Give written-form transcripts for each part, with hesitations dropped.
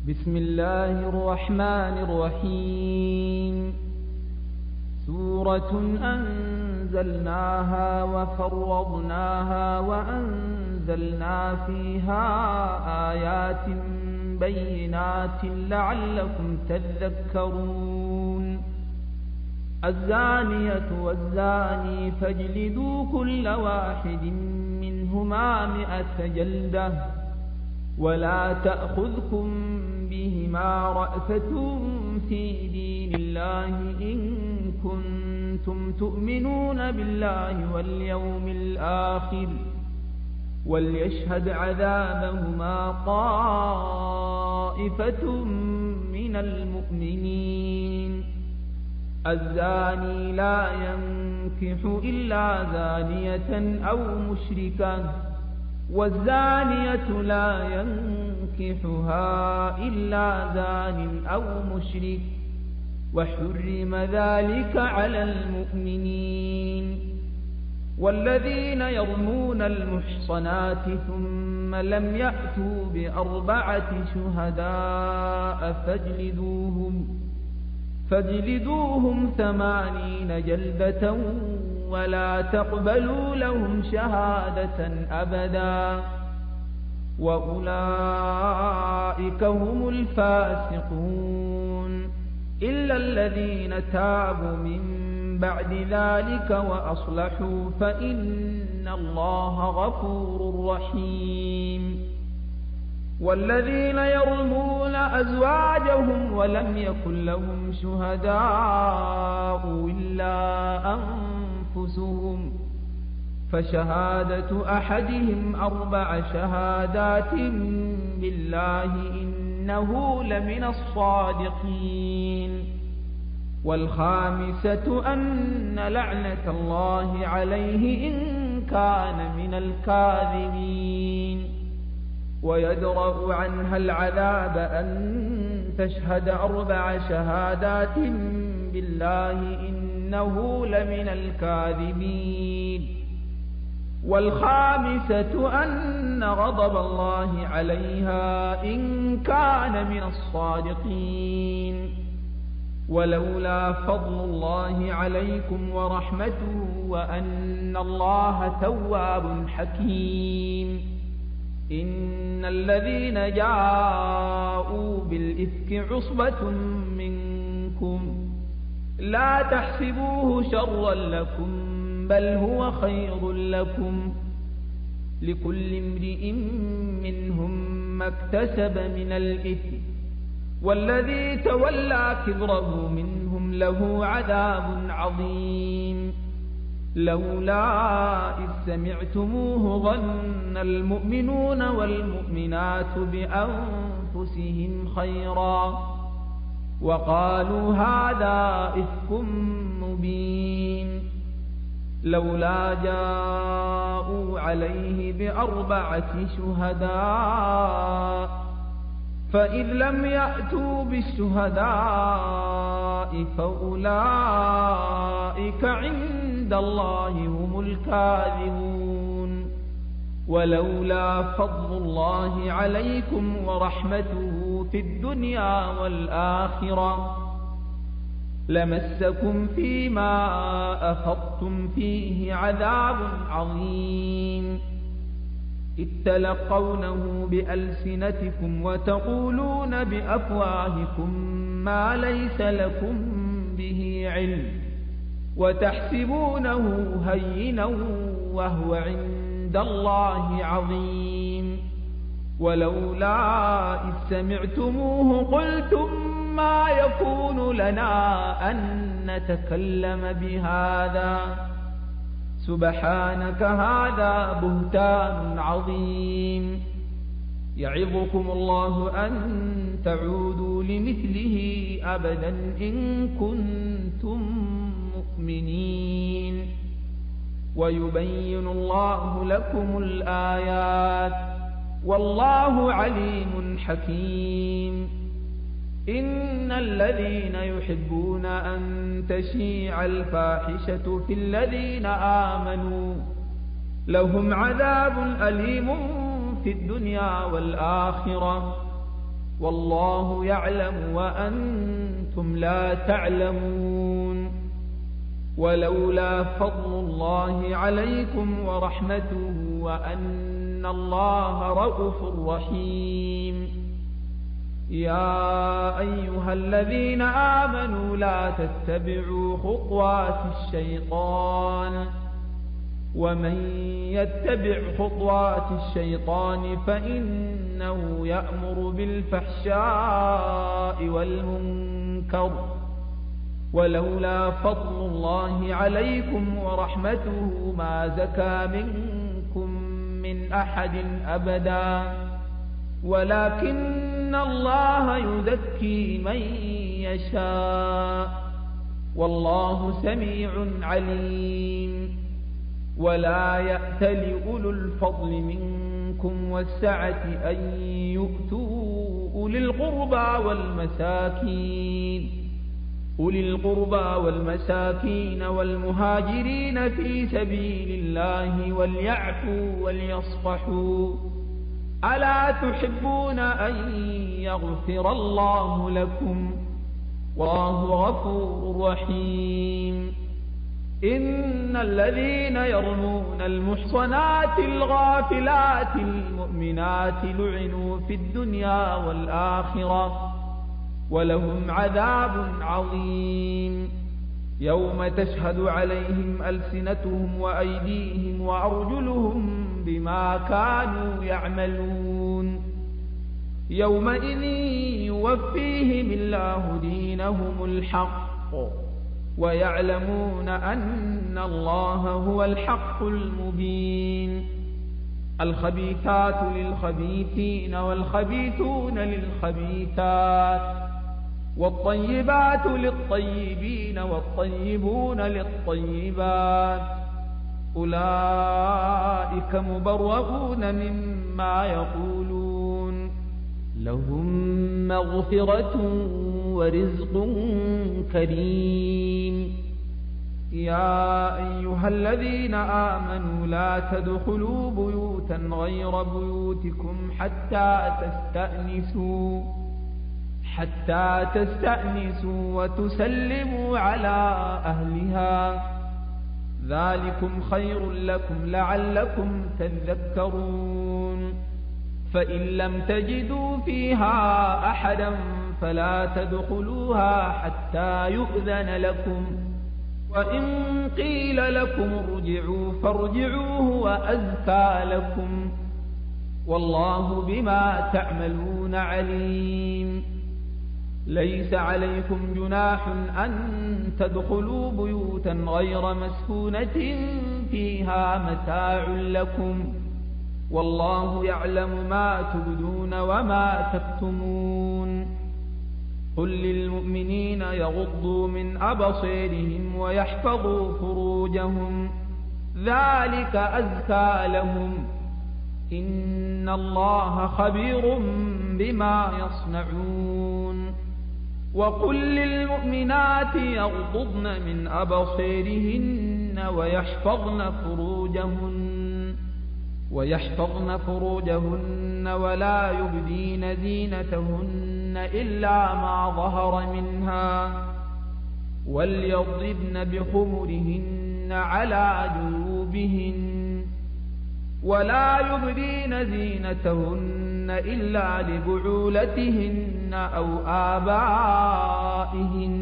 بسم الله الرحمن الرحيم. سورة أنزلناها وفرضناها وأنزلنا فيها آيات بينات لعلكم تذكرون. الزانية والزاني فاجلدوا كل واحد منهما 100 جلدة ولا تأخذكم بهما رأفة في دين الله إن كنتم تؤمنون بالله واليوم الآخر وليشهد عذابهما طائفة من المؤمنين. الزاني لا ينكح إلا زانية أو مشركة والزانية لا ينكحها إلا زان أو مشرك وحرم ذلك على المؤمنين. والذين يرمون المحصنات ثم لم يأتوا ب4 شهداء فاجلدوهم 80 جلدة ولا تقبلوا لهم شهادة أبدا وأولئك هم الفاسقون إلا الذين تابوا من بعد ذلك وأصلحوا فإن الله غفور رحيم. والذين يرمون أزواجهم ولم يكن لهم شهداء إلا أنفسهم فشهادة أحدهم 4 شهادات بالله إنه لمن الصادقين. والخامسة أن لعنة الله عليه إن كان من الكاذبين. ويدرأ عنها العذاب أن تشهد 4 شهادات بالله إنه لمن الكاذبين. والخامسة أن غضب الله عليها إن كان من الصادقين. ولولا فضل الله عليكم ورحمته وأن الله تواب حكيم. إن الذين جاءوا بالإفك عصبة منكم لا تحسبوه شرا لكم بل هو خير لكم لكل امرئ منهم ما اكتسب من الإثم والذي تولى كبره منهم له عذاب عظيم. لولا إذ سمعتموه ظن المؤمنون والمؤمنات بأنفسهم خيرا وقالوا هذا إفك مبين. لولا جاءوا عليه ب4 شهداء فإذ لم يأتوا بالشهداء فأولئك عند الله هم الكاذبون. ولولا فضل الله عليكم ورحمته في الدنيا والآخرة لمسكم فيما أفضتم فيه عذاب عظيم. إذ تلقونه بألسنتكم وتقولون بأفواهكم ما ليس لكم به علم وتحسبونه هينا وهو عند الله عظيم. ولولا إذ سمعتموه قلتم ما يكون لنا أن نتكلم بهذا سبحانك هذا بهتان عظيم. يعظكم الله أن تعودوا لمثله أبدا إن كنتم مؤمنين. ويبين الله لكم الآيات والله عليم حكيم. إن الذين يحبون أن تشيع الفاحشة في الذين آمنوا لهم عذاب أليم في الدنيا والآخرة والله يعلم وأنتم لا تعلمون. ولولا فضل الله عليكم ورحمته وأن الله رءوف رحيم. يا أيها الذين آمنوا لا تتبعوا خطوات الشيطان، ومن يتبع خطوات الشيطان فإنه يأمر بالفحشاء والمنكر. ولولا فضل الله عليكم ورحمته ما زكى منكم من أحد أبدا، ولكن الله يزكي من يشاء، والله سميع عليم. ولا يأتل أولو الفضل منكم والسعة أن يؤتوا أولي القربى والمساكين والمهاجرين في سبيل الله وليعفوا وليصفحوا. ألا تحبون أن يغفر الله لكم؟ والله غفور رحيم. إن الذين يرمون المحصنات الغافلات المؤمنات لعنوا في الدنيا والآخرة ولهم عذاب عظيم. يوم تشهد عليهم ألسنتهم وأيديهم وأرجلهم بما كانوا يعملون. يومئذ يوفيهم الله دينهم الحق ويعلمون أن الله هو الحق المبين. الخبيثات للخبيثين والخبيثون للخبيثات، والطيبات للطيبين والطيبون للطيبات، أولئك مبرؤون مما يقولون، لهم مغفرة ورزق كريم. يا أيها الذين آمنوا لا تدخلوا بيوتا غير بيوتكم حتى تستأنسوا وتسلموا على أهلها، ذلكم خير لكم لعلكم تذكرون. فإن لم تجدوا فيها أحدا فلا تدخلوها حتى يؤذن لكم، وإن قيل لكم ارجعوا فارجعوا هو أزكى لكم، والله بما تعملون عليم. ليس عليكم جناح أن تدخلوا بيوتا غير مسكونة فيها متاع لكم، والله يعلم ما تبدون وما تكتمون. قل للمؤمنين يغضوا من أبصارهم ويحفظوا فروجهم، ذلك أزكى لهم، إن الله خبير بما يصنعون. وقل للمؤمنات يغضضن من أبصارهن ويحفظن فروجهن ولا يبدين زينتهن إلا ما ظهر منها، وليضربن بخمرهن على جيوبهن، ولا يبدين زينتهن إلا لبعولتهن أو آبائهن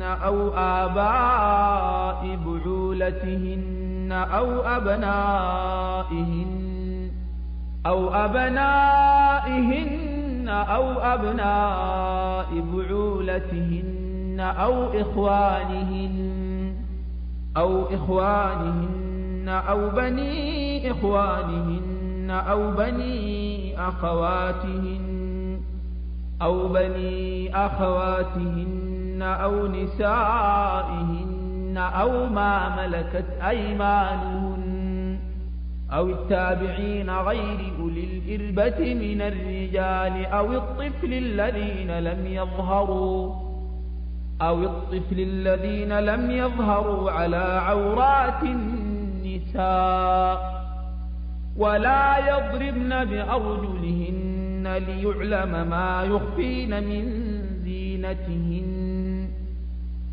أو آباء بعولتهن أو أبنائهن أو أبناء بعولتهن أو إخوانهن أو بني إخوانهن أو بني أخواتهن أو نسائهن أو ما ملكت أيمانهن أو التابعين غير أولي الإربة من الرجال أو الطفل الذين لم يظهروا على عورات النساء، ولا يضربن بأرجلهن ليعلم ما يخفين من زينتهن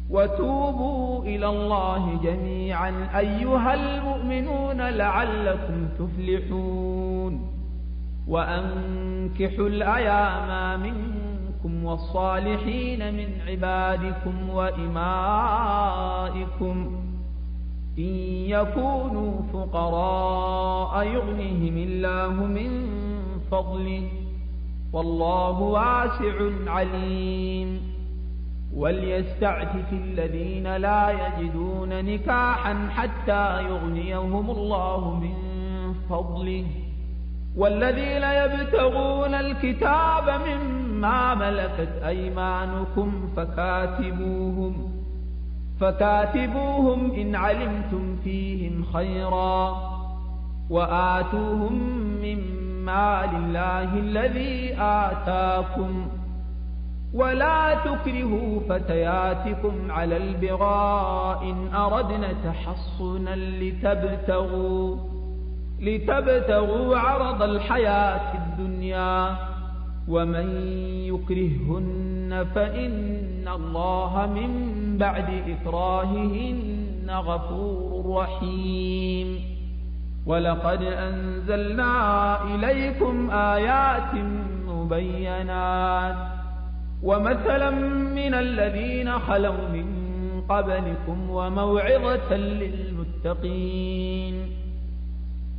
وتوبوا إلى الله جميعا أيها المؤمنون لعلكم تفلحون وأنكحوا الأيام منكم والصالحين من عبادكم وإمائكم إن يكونوا فقراء يغنهم الله من فضله والله واسع عليم وليستعفف الذين لا يجدون نكاحا حتى يغنيهم الله من فضله والذين يبتغون الكتاب مما ملكت أيمانكم فكاتبوهم إن علمتم فيهم خيرا وآتوهم مما لله الذي آتاكم ولا تكرهوا فتياتكم على البغاء إن أردنا تحصنا لتبتغوا عرض الحياة الدنيا ومن يكرههن فإن الله من بعد إكراههن غفور رحيم ولقد أنزلنا إليكم آيات مبينات ومثلا من الذين خلوا من قبلكم وموعظة للمتقين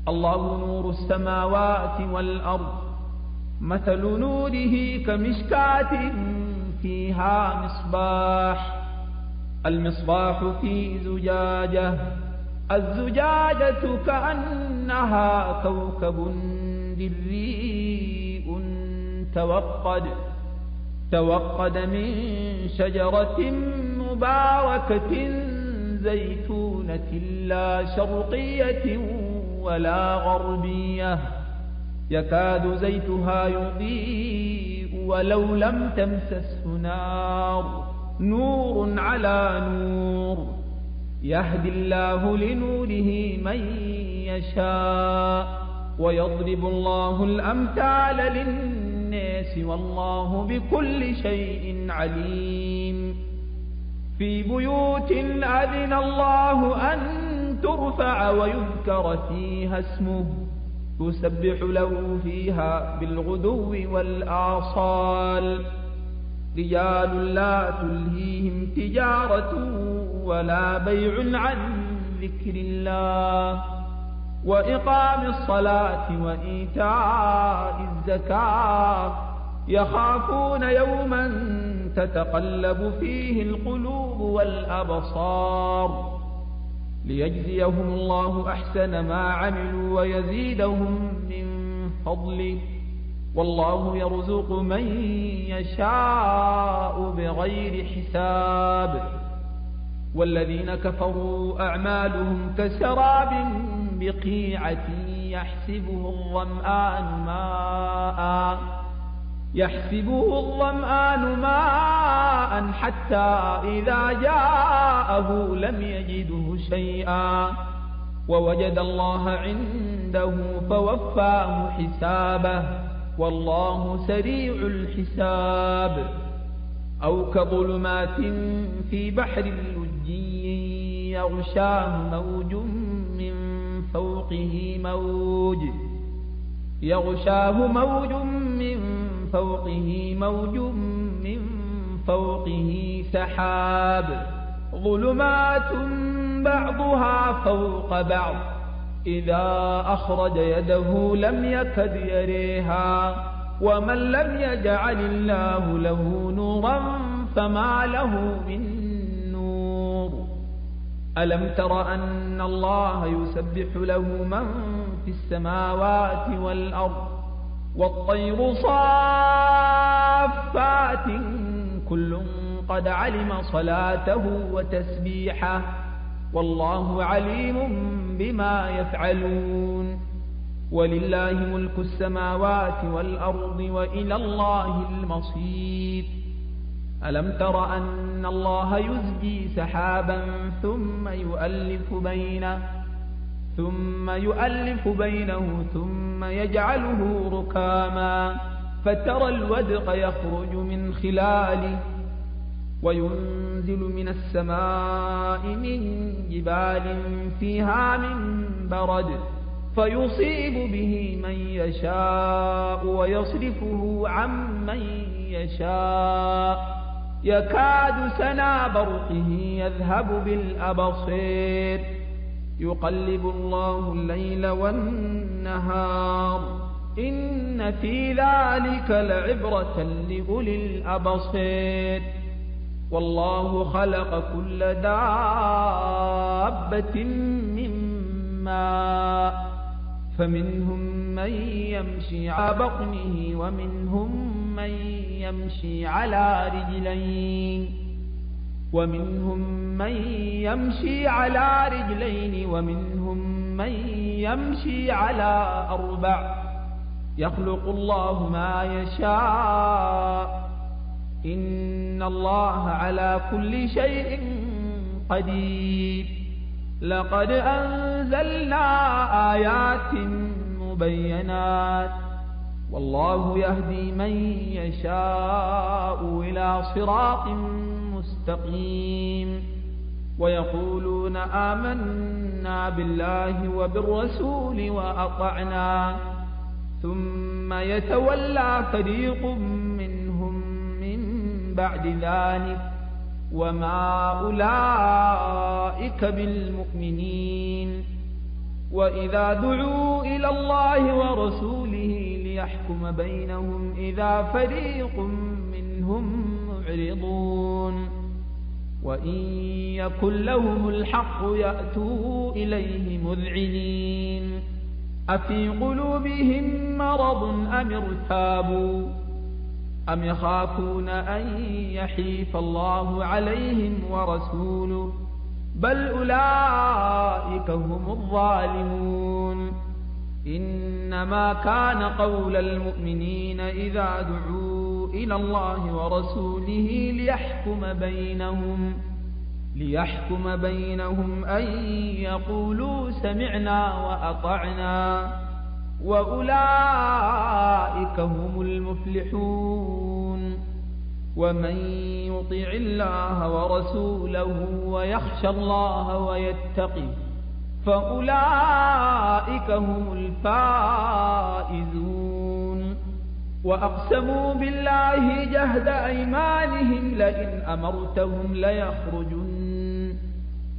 الله نور السماوات والأرض مثل نوره كمشكاة فيها المصباح في زجاجة الزجاجة كأنها كوكب دري توقد من شجرة مباركة زيتونة لا شرقية ولا غربية يكاد زيتها يضيء ولو لم تمسسه نور على نور يهدي الله لنوره من يشاء ويضرب الله الأمثال للناس والله بكل شيء عليم في بيوت أذن الله أن ترفع ويذكر فيها اسمه يسبح له فيها بالغدو والآصال رجال لا تلهيهم تجارة ولا بيع عن ذكر الله وإقام الصلاة وإيتاء الزكاة يخافون يوما تتقلب فيه القلوب والأبصار ليجزيهم الله أحسن ما عملوا ويزيدهم من فضله والله يرزق من يشاء بغير حساب والذين كفروا أعمالهم كسراب بقيعة يحسبه الظمآن ماء حتى إذا جاءه لم يجده شيئا ووجد الله عنده فوفاه حسابه والله سريع الحساب أو كظلمات في بحر لجي يغشاه موج من فوقه موج من فوقه سحاب ظلمات بعضها فوق بعض إذا أخرج يده لم يكد يريها ومن لم يجعل الله له نورا فما له من نور ألم تر أن الله يسبح له من في السماوات والأرض والطير صافات كل قد علم صلاته وتسبيحه والله عليم بما يفعلون ولله ملك السماوات والأرض وإلى الله المصير ألم تر أن الله يزجي سحابا ثم ثم يؤلف بينه ثم يجعله ركاما فترى الودق يخرج من خلاله وينزل من السماء من جبال فيها من برد فيصيب به من يشاء ويصرفه عن من يشاء يكاد سنا برقه يذهب بالأبصير يقلب الله الليل والنهار إن في ذلك لعبرة لأولي الأبصير والله خلق كل دابة من ماء فمنهم من يمشي على بطنه ومنهم من يمشي على رجلين ومنهم ومنهم من يمشي على أربع يخلق الله ما يشاء إن الله على كل شيء قدير لقد أنزلنا آيات مبينات والله يهدي من يشاء إلى صراط مستقيم ويقولون آمنا بالله وبالرسول وأطعنا ثم يتولى فريق منهم من بعد ذلك وما أولئك بالمؤمنين وإذا دعوا إلى الله ورسوله ليحكم بينهم إذا فريق منهم معرضون وإن يكن لهم الحق يأتوا إليه مذعنين أفي قلوبهم مرض أم ارتابوا أم يخافون أن يحيف الله عليهم ورسوله بل أولئك هم الظالمون إنما كان قول المؤمنين إذا دعوا إلى الله ورسوله ليحكم بينهم أن يقولوا سمعنا وأطعنا وأولئك هم المفلحون ومن يطع الله ورسوله ويخشى الله ويتقه فأولئك هم الفائزون وأقسموا بالله جهد أيمانهم لئن أمرتهم ليخرجن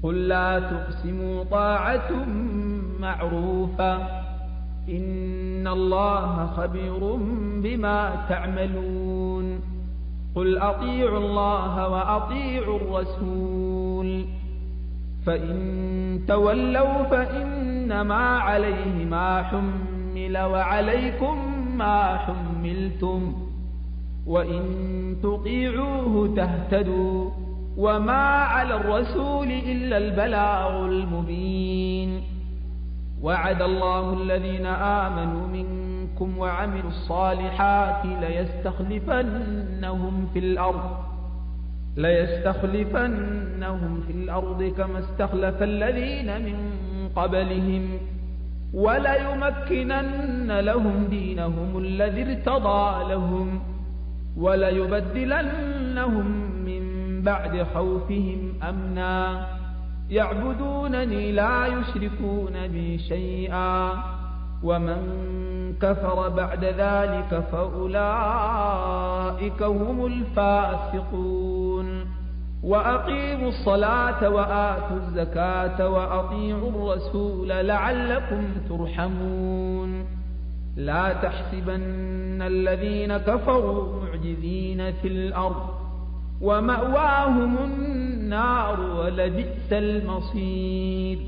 قل لا تقسموا طاعة معروفة إن الله خبير بما تعملون قل أطيعوا الله وأطيعوا الرسول فإن تولوا فإنما عليه ما حمل وعليكم ما حملتم وإن تطيعوه تهتدوا وما على الرسول إلا البلاغ المبين وعد الله الذين آمنوا منكم وعملوا الصالحات ليستخلفنهم في الأرض كما استخلف الذين من قبلهم وليمكنن لهم دينهم الذي ارتضى لهم وليبدلنهم من بعد خوفهم أمنا يعبدونني لا يشركون بي شيئا ومن كفر بعد ذلك فأولئك هم الفاسقون وأقيموا الصلاة وآتوا الزكاة وأطيعوا الرسول لعلكم ترحمون لا تحسبن الذين كفروا معجزين في الأرض ومأواهم النار ولبئس المصير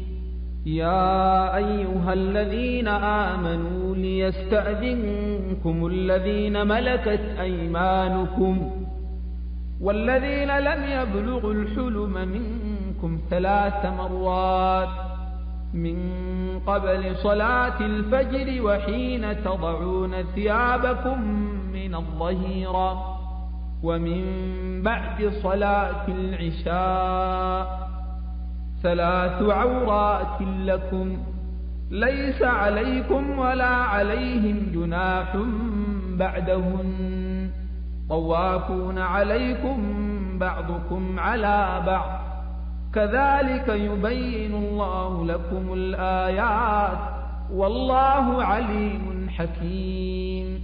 يا أيها الذين آمنوا ليستأذنكم الذين ملكت أيمانكم والذين لم يبلغوا الحلم منكم 3 مرات من قبل صلاة الفجر وحين تضعون ثيابكم من الظهيرة ومن بعد صلاة العشاء 3 عورات لكم ليس عليكم ولا عليهم جناح بعدهن طوافون عليكم بعضكم على بعض كذلك يبين الله لكم الآيات والله عليم حكيم.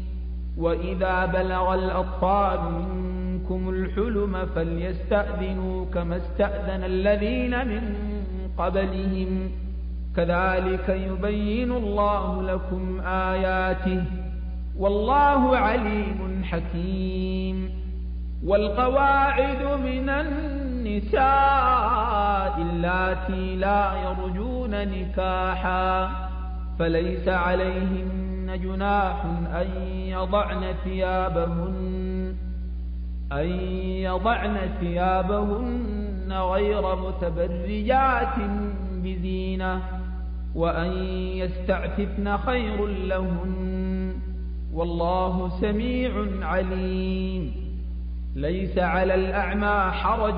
وإذا بلغ الأطفال منكم الحلم فليستأذنوا كما استأذن الذين من قبلهم كذلك يبين الله لكم آياته والله عليم حكيم. والقواعد من النساء اللاتي لا يرجون نكاحا فليس عليهن جناح أن يضعن ثيابهن غير متبرجات بزينة وأن يستعففن خير لهن والله سميع عليم. ليس على الأعمى حرج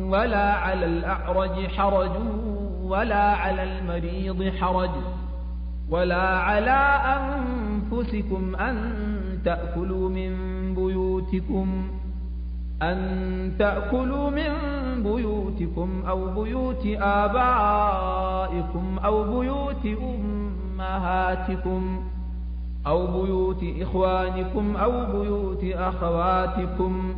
ولا على الأعرج حرج ولا على المريض حرج ولا على أنفسكم أن تأكلوا من بيوتكم أو بيوت آبائكم أو بيوت أمهاتكم أو بيوت إخوانكم أو بيوت أخواتكم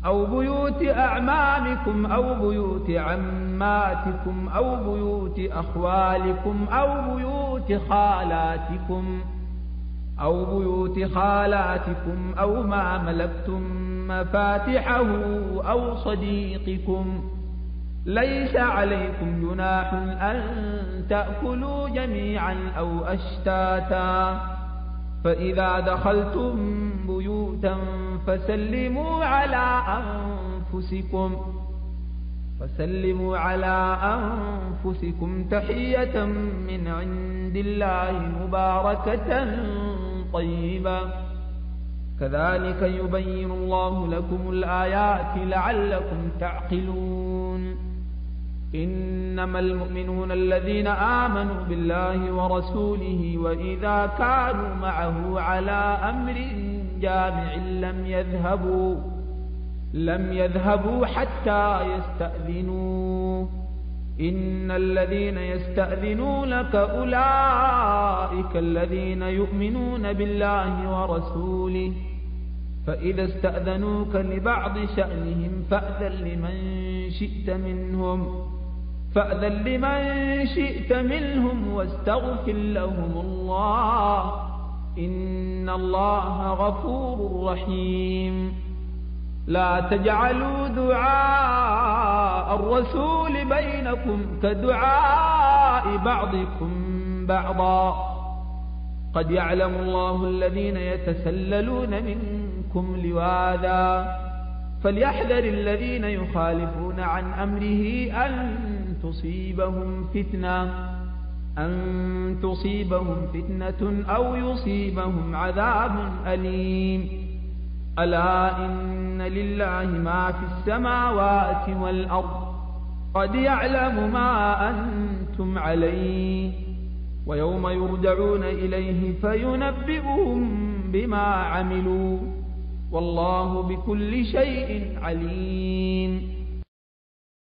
أو بيوت أعمامكم أو بيوت عماتكم أو بيوت أخوالكم أو بيوت خالاتكم أو ما ملكتم مفاتحه أو صديقكم. ليس عليكم جناح أن تأكلوا جميعا أو أشتاتا فإذا دخلتم بيوتا فسلموا على أنفسكم تحية من عند الله مباركة طيبة كذلك يبين الله لكم الآيات لعلكم تعقلون. إنما المؤمنون الذين آمنوا بالله ورسوله وإذا كانوا معه على أمر جامع لم يذهبوا حتى يستأذنوه. إن الذين يستأذنونك أولئك الذين يؤمنون بالله ورسوله فإذا استأذنوك لبعض شأنهم فأذن لمن شئت منهم واستغفر لهم الله إن الله غفور رحيم. لا تجعلوا دعاء الرسول بينكم كدعاء بعضكم بعضا قد يعلم الله الذين يتسللون منكم لواذا فليحذر الذين يخالفون عن أمره أن تصيبهم فتنة أو يصيبهم عذاب أليم. ألا إن لله ما في السماوات والأرض قد يعلم ما أنتم عليه ويوم يرجعون إليه فينبئهم بما عملوا والله بكل شيء عليم.